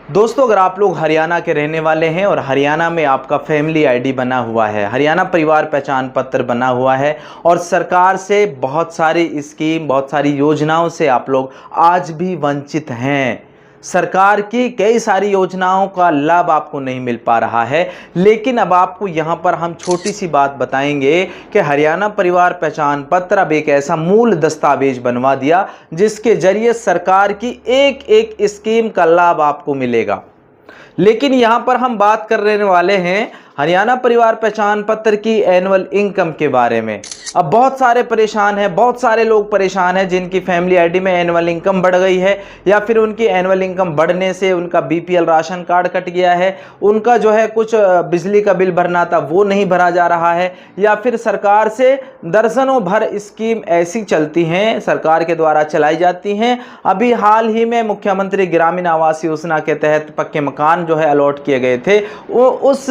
दोस्तों, अगर आप लोग हरियाणा के रहने वाले हैं और हरियाणा में आपका फैमिली आईडी बना हुआ है, हरियाणा परिवार पहचान पत्र बना हुआ है और सरकार से बहुत सारी स्कीम, बहुत सारी योजनाओं से आप लोग आज भी वंचित हैं। सरकार की कई सारी योजनाओं का लाभ आपको नहीं मिल पा रहा है, लेकिन अब आपको यहाँ पर हम छोटी सी बात बताएंगे कि हरियाणा परिवार पहचान पत्र अब एक ऐसा मूल दस्तावेज बनवा दिया जिसके जरिए सरकार की एक एक स्कीम का लाभ आपको मिलेगा। लेकिन यहाँ पर हम बात करने वाले हैं हरियाणा परिवार पहचान पत्र की एनुअल इनकम के बारे में। अब बहुत सारे परेशान हैं, बहुत सारे लोग परेशान हैं जिनकी फैमिली आईडी में एनुअल इनकम बढ़ गई है या फिर उनकी एनुअल इनकम बढ़ने से उनका बीपीएल राशन कार्ड कट गया है, उनका जो है कुछ बिजली का बिल भरना था वो नहीं भरा जा रहा है, या फिर सरकार से दर्जनों भर स्कीम ऐसी चलती हैं, सरकार के द्वारा चलाई जाती हैं। अभी हाल ही में मुख्यमंत्री ग्रामीण आवास योजना के तहत पक्के मकान जो है अलॉट किए गए थे, वो उस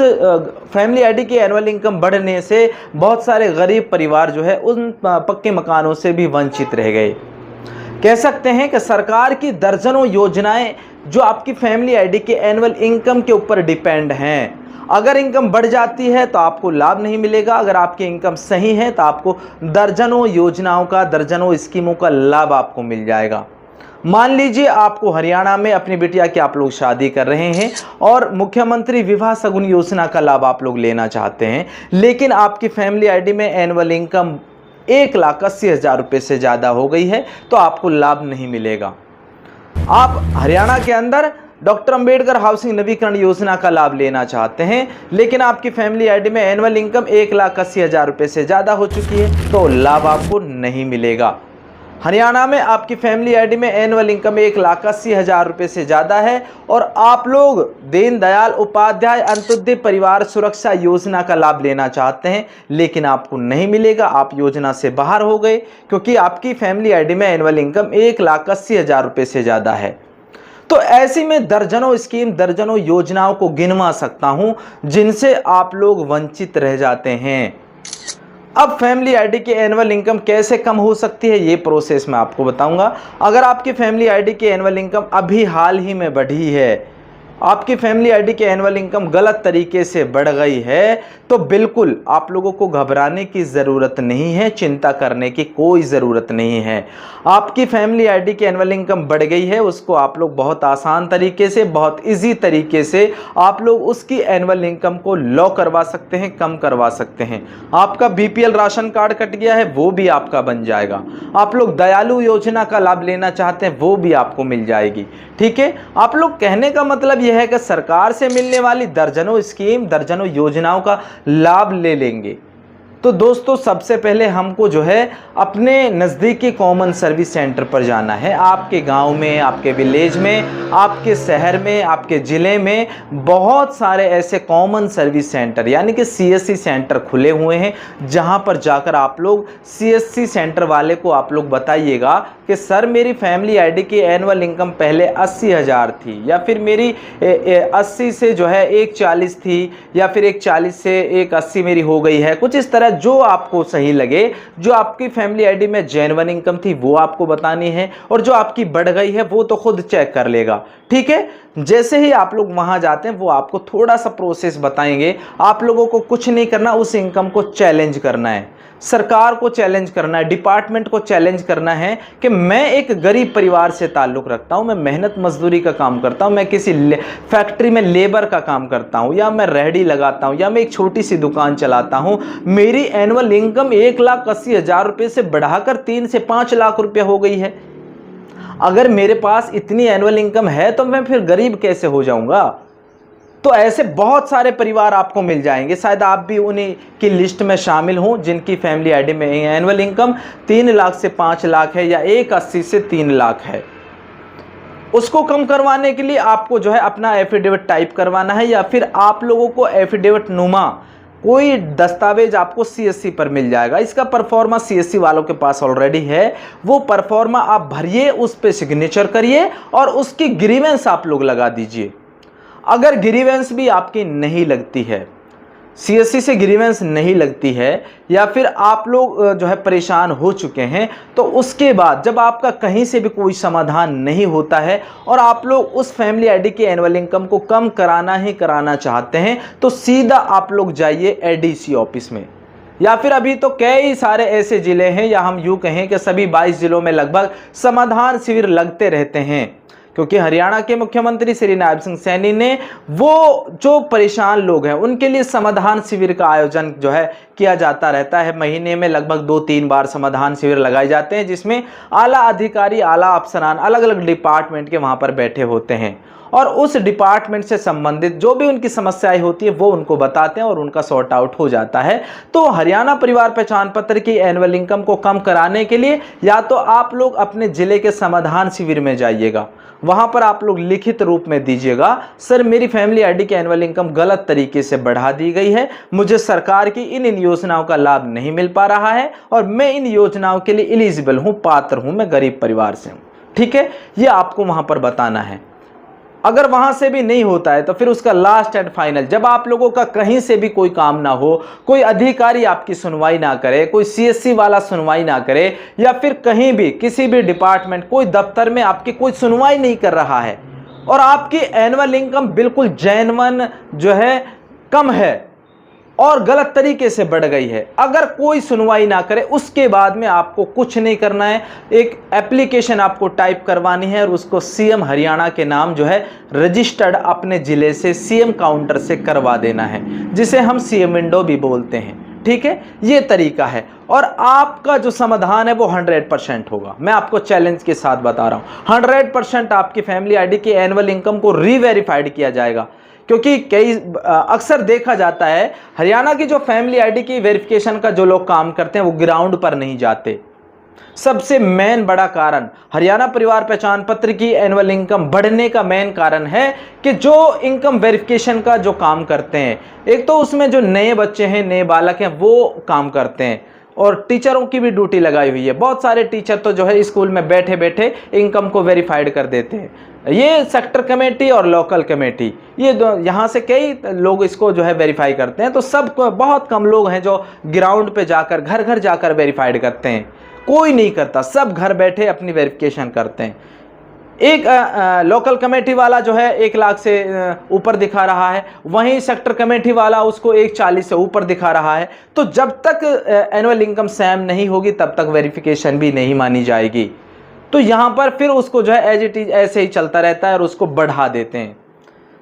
फैमिली आईडी की एनुअल इनकम बढ़ने से बहुत सारे गरीब परिवार जो है उन पक्के मकानों से भी वंचित रह गए। कह सकते हैं कि सरकार की दर्जनों योजनाएं जो आपकी फैमिली आईडी के एनुअल इनकम के ऊपर डिपेंड हैं। अगर इनकम बढ़ जाती है तो आपको लाभ नहीं मिलेगा, अगर आपकी इनकम सही है तो आपको दर्जनों योजनाओं का, दर्जनों स्कीमों का लाभ आपको मिल जाएगा। मान लीजिए आपको हरियाणा में अपनी बिटिया की आप लोग शादी कर रहे हैं और मुख्यमंत्री विवाह शगुन योजना का लाभ आप लोग लेना चाहते हैं, लेकिन आपकी फैमिली आईडी में एनुअल इनकम 1,80,000 रुपये से ज़्यादा हो गई है तो आपको लाभ नहीं मिलेगा। आप हरियाणा के अंदर डॉक्टर अंबेडकर हाउसिंग नवीकरण योजना का लाभ लेना चाहते हैं, लेकिन आपकी फैमिली आईडी में एनुअल इनकम 1,80,000 रुपये से ज़्यादा हो चुकी है तो लाभ आपको नहीं मिलेगा। हरियाणा में आपकी फैमिली आईडी में एनुअल इनकम 1,80,000 रुपये से ज़्यादा है और आप लोग दीनदयाल उपाध्याय अंत्योदय परिवार सुरक्षा योजना का लाभ लेना चाहते हैं, लेकिन आपको नहीं मिलेगा, आप योजना से बाहर हो गए क्योंकि आपकी फैमिली आईडी में एनुअल इनकम 1,80,000 रुपये से ज़्यादा है। तो ऐसी में दर्जनों स्कीम, दर्जनों योजनाओं को गिनवा सकता हूं जिनसे आप लोग वंचित रह जाते हैं। अब फैमिली आईडी की एनुअल इनकम कैसे कम हो सकती है ये प्रोसेस मैं आपको बताऊंगा। अगर आपकी फैमिली आईडी की एनुअल इनकम अभी हाल ही में बढ़ी है, आपकी फैमिली आईडी की एनुअल इनकम गलत तरीके से बढ़ गई है तो बिल्कुल आप लोगों को घबराने की ज़रूरत नहीं है, चिंता करने की कोई ज़रूरत नहीं है। आपकी फैमिली आईडी की एनुअल इनकम बढ़ गई है, उसको आप लोग बहुत आसान तरीके से, बहुत इजी तरीके से आप लोग उसकी एनुअल इनकम को लो करवा सकते हैं, कम करवा सकते हैं। आपका बीपीएल राशन कार्ड कट गया है वो भी आपका बन जाएगा। आप लोग दयालु योजना का लाभ लेना चाहते हैं वो भी आपको मिल जाएगी। ठीक है, आप लोग कहने का मतलब यह है कि सरकार से मिलने वाली दर्जनों स्कीम, दर्जनों योजनाओं का लाभ ले लेंगे। तो दोस्तों, सबसे पहले हमको जो है अपने नज़दीकी कॉमन सर्विस सेंटर पर जाना है। आपके गांव में, आपके विलेज में, आपके शहर में, आपके ज़िले में बहुत सारे ऐसे कॉमन सर्विस सेंटर यानी कि सीएससी सेंटर खुले हुए हैं, जहां पर जाकर आप लोग सीएससी सेंटर वाले को आप लोग बताइएगा कि सर मेरी फैमिली आईडी की एनुअल इनकम पहले 80,000 थी, या फिर मेरी 80 से जो है 140 थी, या फिर 140 से 180 मेरी हो गई है। कुछ इस तरह जो आपको सही लगे, जो आपकी फैमिली आईडी में जेन्युइन इनकम थी वो आपको बतानी है, और जो आपकी बढ़ गई है वो तो खुद चेक कर लेगा। ठीक है, जैसे ही आप लोग वहां जाते हैं वो आपको थोड़ा सा प्रोसेस बताएंगे। आप लोगों को कुछ नहीं करना, उस इनकम को चैलेंज करना है, सरकार को चैलेंज करना है, डिपार्टमेंट को चैलेंज करना है कि मैं एक गरीब परिवार से ताल्लुक़ रखता हूं, मैं मेहनत मजदूरी का काम करता हूं, मैं किसी फैक्ट्री में लेबर का काम करता हूं, या मैं रेहड़ी लगाता हूं, या मैं एक छोटी सी दुकान चलाता हूं, मेरी एनुअल इनकम 1,80,000 रुपये से बढ़ाकर 3 से 5 लाख रुपये हो गई है। अगर मेरे पास इतनी एनुअल इनकम है तो मैं फिर गरीब कैसे हो जाऊंगा? तो ऐसे बहुत सारे परिवार आपको मिल जाएंगे, शायद आप भी उन्हीं की लिस्ट में शामिल हों जिनकी फैमिली आईडी में एनुअल इनकम 3 लाख से 5 लाख है या 1,80 से 3 लाख है। उसको कम करवाने के लिए आपको जो है अपना एफिडेविट टाइप करवाना है, या फिर आप लोगों को एफिडेविट नुमा कोई दस्तावेज आपको सीएससी पर मिल जाएगा। इसका परफॉर्मा सीएससी वालों के पास ऑलरेडी है, वो परफॉर्मा आप भरिए, उस पर सिग्नेचर करिए और उसकी ग्रीवेंस आप लोग लगा दीजिए। अगर ग्रीवेंस भी आपकी नहीं लगती है सीएससी से ग्रीवेंस नहीं लगती है या फिर आप लोग जो है परेशान हो चुके हैं, तो उसके बाद जब आपका कहीं से भी कोई समाधान नहीं होता है और आप लोग उस फैमिली आईडी की एनुअल इनकम को कम कराना ही कराना चाहते हैं, तो सीधा आप लोग जाइए एडीसी ऑफिस में। या फिर अभी तो कई सारे ऐसे ज़िले हैं, या हम यूँ कहें कि सभी 22 ज़िलों में लगभग समाधान शिविर लगते रहते हैं, क्योंकि हरियाणा के मुख्यमंत्री श्री नायब सिंह सैनी ने वो जो परेशान लोग हैं उनके लिए समाधान शिविर का आयोजन जो है किया जाता रहता है। महीने में लगभग 2-3 बार समाधान शिविर लगाए जाते हैं, जिसमें आला अधिकारी, आला अफसरान अलग अलग डिपार्टमेंट के वहाँ पर बैठे होते हैं और उस डिपार्टमेंट से संबंधित जो भी उनकी समस्याएं होती है वो उनको बताते हैं और उनका सॉर्ट आउट हो जाता है। तो हरियाणा परिवार पहचान पत्र की एनुअल इनकम को कम कराने के लिए या तो आप लोग अपने ज़िले के समाधान शिविर में जाइएगा, वहां पर आप लोग लिखित रूप में दीजिएगा, सर मेरी फैमिली आईडी की एनुअल इनकम गलत तरीके से बढ़ा दी गई है, मुझे सरकार की इन योजनाओं का लाभ नहीं मिल पा रहा है और मैं इन योजनाओं के लिए एलिजिबल हूं, पात्र हूं, मैं गरीब परिवार से हूं। ठीक है, ये आपको वहां पर बताना है। अगर वहां से भी नहीं होता है तो फिर उसका लास्ट एंड फाइनल, जब आप लोगों का कहीं से भी कोई काम ना हो, कोई अधिकारी आपकी सुनवाई ना करे, कोई सीएससी वाला सुनवाई ना करे, या फिर कहीं भी किसी भी डिपार्टमेंट, कोई दफ्तर में आपकी कोई सुनवाई नहीं कर रहा है और आपकी एनुअल इनकम बिल्कुल जेन्युइन जो है कम है और गलत तरीके से बढ़ गई है, अगर कोई सुनवाई ना करे, उसके बाद में आपको कुछ नहीं करना है, एक एप्लीकेशन आपको टाइप करवानी है और उसको सीएम हरियाणा के नाम जो है रजिस्टर्ड अपने ज़िले से सीएम काउंटर से करवा देना है, जिसे हम सीएम विंडो भी बोलते हैं। ठीक है, ये तरीका है और आपका जो समाधान है वो 100% होगा। मैं आपको चैलेंज के साथ बता रहा हूँ, 100% आपकी फैमिली आईडी की एनुअल इनकम को रीवेरीफाइड किया जाएगा, क्योंकि कई अक्सर देखा जाता है हरियाणा की जो फैमिली आईडी की वेरिफिकेशन का जो लोग काम करते हैं वो ग्राउंड पर नहीं जाते। सबसे मेन बड़ा कारण हरियाणा परिवार पहचान पत्र की एनुअल इनकम बढ़ने का मेन कारण है कि जो इनकम वेरिफिकेशन का जो काम करते हैं, एक तो उसमें जो नए बच्चे हैं, नए बालक हैं, वो काम करते हैं और टीचरों की भी ड्यूटी लगाई हुई है। बहुत सारे टीचर तो जो है स्कूल में बैठे बैठे इनकम को वेरीफाइड कर देते हैं। ये सेक्टर कमेटी और लोकल कमेटी, ये यहाँ से कई लोग इसको जो है वेरीफाई करते हैं। तो सब बहुत कम लोग हैं जो ग्राउंड पे जाकर, घर घर जाकर वेरीफाइड करते हैं, कोई नहीं करता, सब घर बैठे अपनी वेरिफिकेशन करते हैं। एक लोकल कमेटी वाला जो है 1 लाख से ऊपर दिखा रहा है, वहीं सेक्टर कमेटी वाला उसको 140 से ऊपर दिखा रहा है। तो जब तक एनुअल इनकम सेम नहीं होगी तब तक वेरिफिकेशन भी नहीं मानी जाएगी। तो यहाँ पर फिर उसको जो है एज इट इज ऐसे ही चलता रहता है और उसको बढ़ा देते हैं।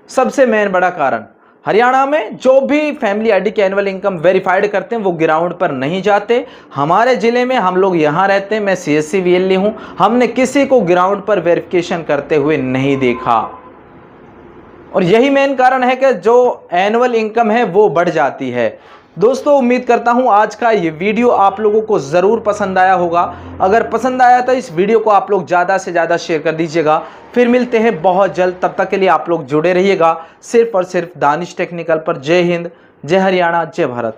सबसे मेन बड़ा कारण हरियाणा में जो भी फैमिली आईडी की एनुअल इनकम वेरीफाइड करते हैं वो ग्राउंड पर नहीं जाते। हमारे ज़िले में हम लोग यहाँ रहते हैं, मैं सीएससी वीएलई हूँ, हमने किसी को ग्राउंड पर वेरिफिकेशन करते हुए नहीं देखा और यही मेन कारण है कि जो एनुअल इनकम है वो बढ़ जाती है। दोस्तों, उम्मीद करता हूँ आज का ये वीडियो आप लोगों को ज़रूर पसंद आया होगा। अगर पसंद आया तो इस वीडियो को आप लोग ज़्यादा से ज़्यादा शेयर कर दीजिएगा। फिर मिलते हैं बहुत जल्द, तब तक के लिए आप लोग जुड़े रहिएगा सिर्फ और सिर्फ दानिश टेक्निकल पर। जय हिंद, जय हरियाणा, जय भारत।